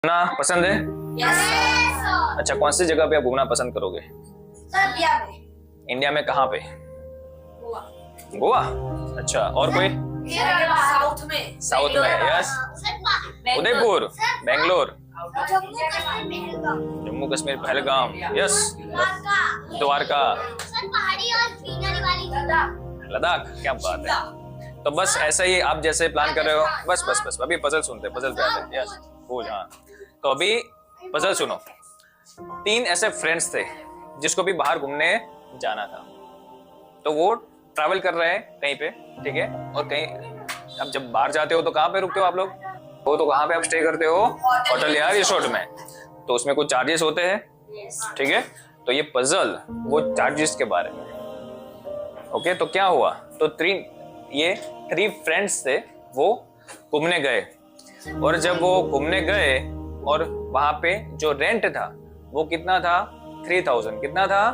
घूमना पसंद है? यस अच्छा, कौन सी जगह पे आप घूमना पसंद करोगे? सर इंडिया में। इंडिया में कहाँ पे? गोवा। गोवा। अच्छा, और कोई? साउथ में। साउथ में, यस। उदयपुर, बेंगलोर, जम्मू कश्मीर, पहलगाम, यस। द्वारका, लद्दाख। क्या बात है। तो बस ऐसा ही आप जैसे प्लान कर रहे हो, बस बस बस अभी पजल सुनते हैं, पजल पे आते हैं। यस, हो हाँ। तो अभी पजल सुनो। 3 ऐसे फ्रेंड्स थे जिसको भी बाहर घूमने जाना था। तो वो ट्रैवल कर रहे हैं कहीं पे, ठीक है। और कहीं अब जब बाहर जाते हो तो कहाँ पे रुकते हो आप लोग? वो तो कहाँ पे आप स्टे करते हो? होटल या रिसोर्ट में। तो उसमें कुछ चार्जेस होते हैं, ठीक है। तो ये पजल वो चार्जेस के बारे में। ओके, तो क्या हुआ? तो 3 फ्रेंड्स थे, वो घूमने गए। और जब वो घूमने गए और वहां पे जो रेंट था वो कितना था? 3000। कितना था?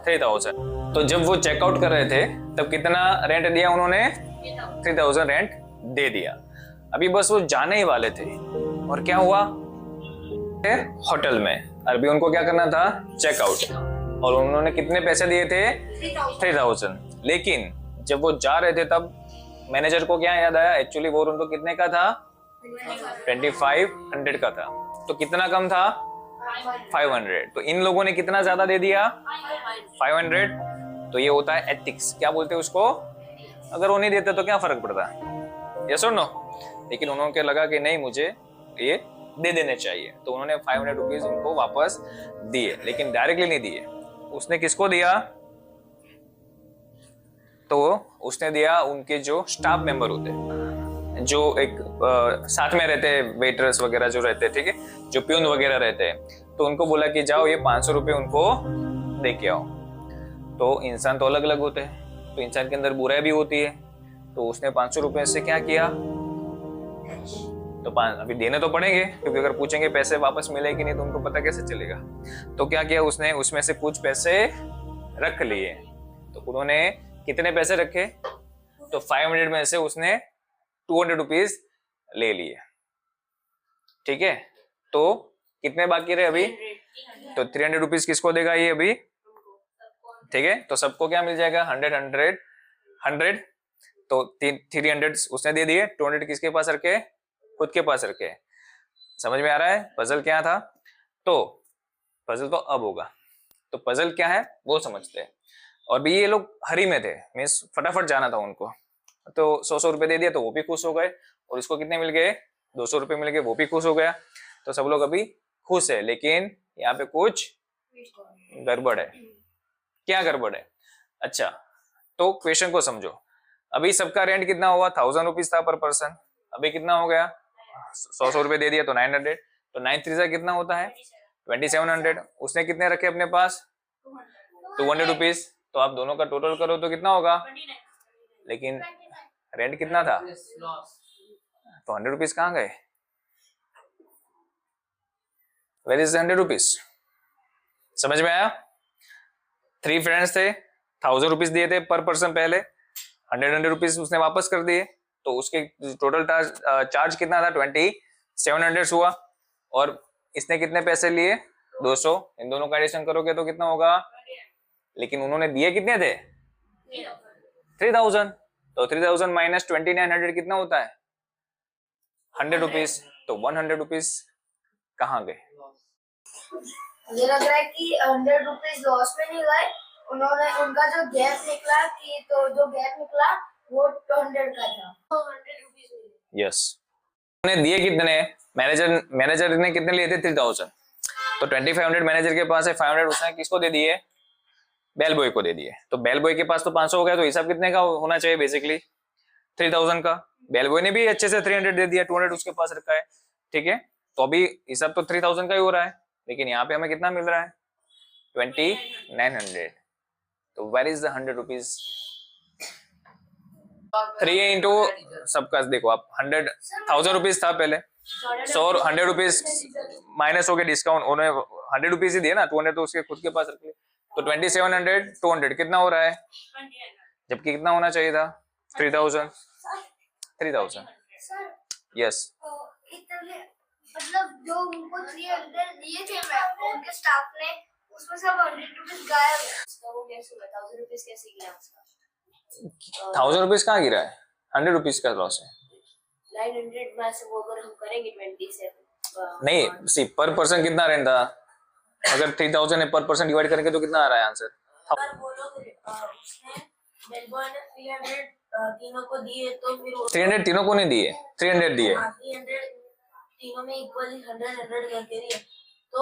3000। तो जब वो चेकआउट कर रहे थे तब कितना रेंट दिया उन्होंने? 3000 रेंट दे दिया। अभी बस वो जाने ही वाले थे और क्या हुआ? होटल में अभी उनको क्या करना था? चेकआउट। और उन्होंने कितने पैसे दिए थे? 3000। लेकिन जब वो जा रहे थे तब मैनेजर को क्या याद आया? एक्चुअली वो रूम तो कितने का था? 2500 का था। तो कितना कम था? 500। तो इन लोगों ने कितना ज्यादा दे दिया? 500। तो ये होता है एथिक्स। क्या बोलते हैं उसको? अगर वो नहीं देते तो क्या फर्क पड़ता है? यस और नो? लेकिन उन्होंने क्या लगा कि नहीं, मुझे ये दे देने चाहिए। तो उन्होंने 500 रुपीज उनको वापस दिए, लेकिन डायरेक्टली नहीं दिए। उसने किसको दिया? तो उसने दिया उनके जो स्टाफ मेंबर होते हैं, जो एक साथ में रहते हैं, वेटर्स वगैरह जो रहते हैं, ठीक है, जो प्यून वगैरह रहते हैं। तो उनको बोला कि जाओ ये 500 रुपये उनको दे के आओ। तो इंसान तो अलग अलग होते हैं, तो इंसान के अंदर बुराई भी होती है। तो उसने 500 रुपये से क्या किया? तो अभी देने तो पड़ेंगे, क्योंकि अगर पूछेंगे पैसे वापस मिलेगी नहीं तो उनको पता कैसे चलेगा। तो क्या किया उसने? उसमें से कुछ पैसे रख लिए। तो उन्होंने कितने पैसे रखे? तो 500 में से उसने 200 रुपीज ले लिए, ठीक है। तो कितने बाकी रहे अभी? तो 300 रुपीज किसको देगा ये अभी? ठीक है, तो सबको क्या मिल जाएगा? 100। तो 300 उसने दे दिए, 200 किसके पास रखे? खुद के पास रखे। समझ में आ रहा है पजल क्या था? तो पजल तो अब होगा। तो पजल क्या है वो समझते हैं। और भी ये लोग हरी में थे, मीन्स फटाफट जाना था उनको। तो 100 रुपए दे दिया तो वो भी खुश हो गए। और इसको कितने मिल गए? 200 रुपए मिल गए, वो भी खुश हो गया। तो सब लोग अभी खुश है। लेकिन यहाँ पे कुछ गड़बड़ है। क्या गड़बड़ है? अच्छा, तो क्वेश्चन को समझो। अभी सबका रेंट कितना हुआ? 1000 रुपीज था पर पर्सन। अभी कितना हो गया? 100 रुपए दे दिया तो 900। तो 9 कितना होता है? 2700। उसने कितने रखे अपने पास? 200 रुपीज। तो आप दोनों का टोटल करो तो कितना होगा? लेकिन रेंट कितना था? तो 100 रुपीज कहाँ गए? Where is 100 rupees? समझ में आया? 3 फ्रेंड्स थे, 1000 रुपीज दिए थे पर पर्सन पहले, 100 रुपीज उसने वापस कर दिए। तो उसके टोटल चार्ज कितना था? 2700 हुआ। और इसने कितने पैसे लिए? 200। इन दोनों का एडिशन करोगे तो कितना होगा? लेकिन उन्होंने दिए कितने थे? 3000। तो 3000 माइनस 2900 कितना होता है? 100 रुपीज। तो 100 रुपीज कहाँ गए? मुझे लग रहा है कि 100 रुपीज लॉस में नहीं गए। उनका जो गैप निकला वो 200 का था, तो 100 रुपीज। यस। उन्होंने दिए कितने? मैनेजर ने कितने लिए थे? 3000। तो 2500 मैनेजर के पास है, 500 उसने किसको दे दिए? बेल बॉय को दे दिए। तो बेल बॉय के पास तो 500 हो गया। तो हिसाब कितने का होना चाहिए? बेसिकली 3000 का। बेल बॉय ने भी अच्छे से 300 दे दिया, 200 उसके पास रखा है, ठीक है। तो अभी हिसाब तो 3000 का ही हो रहा है। लेकिन यहाँ पे हमें कितना मिल रहा है? 2900। तो where is the 100 rupees? 3 into सबका देखो आप, 1000 रुपीज था पहले। 100 रुपीज माइनस हो गए डिस्काउंट, उन्होंने 100 रुपीज ही दिए ना, 200 तो उसके खुद के पास रख लिए। तो 2700 200 कितना हो रहा है? जबकि कितना होना चाहिए था? 3000। यस। मतलब जो उनको 300 दिए थे मैं उनके स्टाफ ने, उसमें सब 100 रुपीज गायब है। उसका वो कैसे हुआ, 1000 रुपीज कैसे गिरा उसका? 1000 रुपीज कहाँ गिरा है? 100 रुपीज का लॉस है। 900 में से वो अगर हम करेंगे 27 नहीं, सी पर पर्सन कितना रेंट था? अगर 3000 है पर पर्सन डिवाइड करेंगे तो कितना आ रहा है आंसर? अगर वो लोग उसने मेलबर्न ने 300 तीनों को दिए तो फिर 300 तीनों को नहीं दिए, 300 दिए। 300 तीनों में इक्वली 100 करके दिए, तो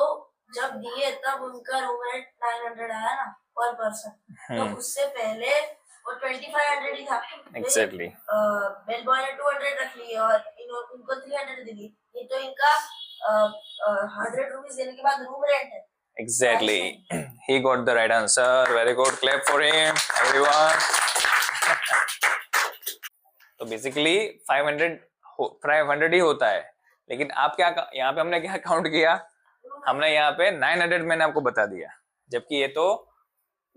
जब दिए तब उनका रूम रेंट 900 आया ना पर पर्सन। तो उससे पहले वो 2500 ही था। एग्जैक्टली। मेलबर्न ने 200 रख लिए और उनको 300 दे दी। ये तो इनका 100 रुपीज देने के बाद रूम रेंट है। Exactly. He got the right answer. Very good. Clap for him, everyone. तो बेसिकली 500 ही होता है, लेकिन आप क्या यहाँ पे हमने क्या काउंट किया? हमने यहाँ पे 900 मैंने आपको बता दिया, जबकि ये तो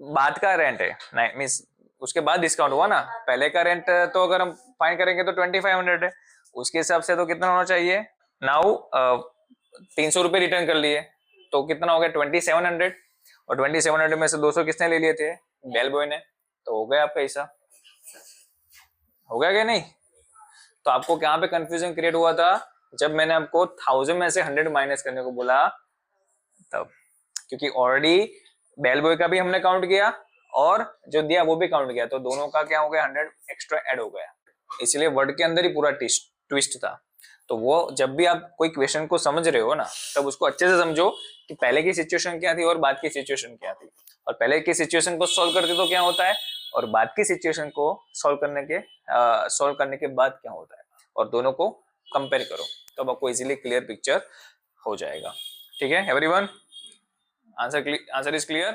बाद का रेंट है। मीन्स उसके बाद डिस्काउंट हुआ ना। पहले का रेंट तो अगर हम फाइन करेंगे तो 2500 है, उसके हिसाब से तो कितना होना चाहिए? नाउ 300 रुपये रिटर्न कर लिए तो कितना हो गया? 2700। और 2700 में से 200 किसने ले लिए थे? बेल बॉय ने। तो हो गया आपका हिस्सा। हो गया क्या? नहीं तो आपको कहाँ पे कंफ्यूजन क्रिएट हुआ था? जब मैंने आपको 1000 में से 100 माइनस करने को बोला तब, क्योंकि ऑलरेडी बेल बॉय का भी हमने काउंट किया और जो दिया वो भी काउंट किया, तो दोनों का क्या हो गया? 100 एक्स्ट्रा ऐड हो गया। इसलिए वर्ड के अंदर ही पूरा ट्विस्ट था। तो वो जब भी आप कोई क्वेश्चन को समझ रहे हो ना, तब उसको अच्छे से समझो कि पहले की सिचुएशन क्या थी और बाद की सिचुएशन क्या थी, और पहले की सिचुएशन को सॉल्व करते तो क्या होता है और बाद की सिचुएशन को सॉल्व करने के बाद क्या होता है, और दोनों को कंपेयर करो, तब आपको इजीली क्लियर पिक्चर हो जाएगा। ठीक है एवरीवन? Answer is clear?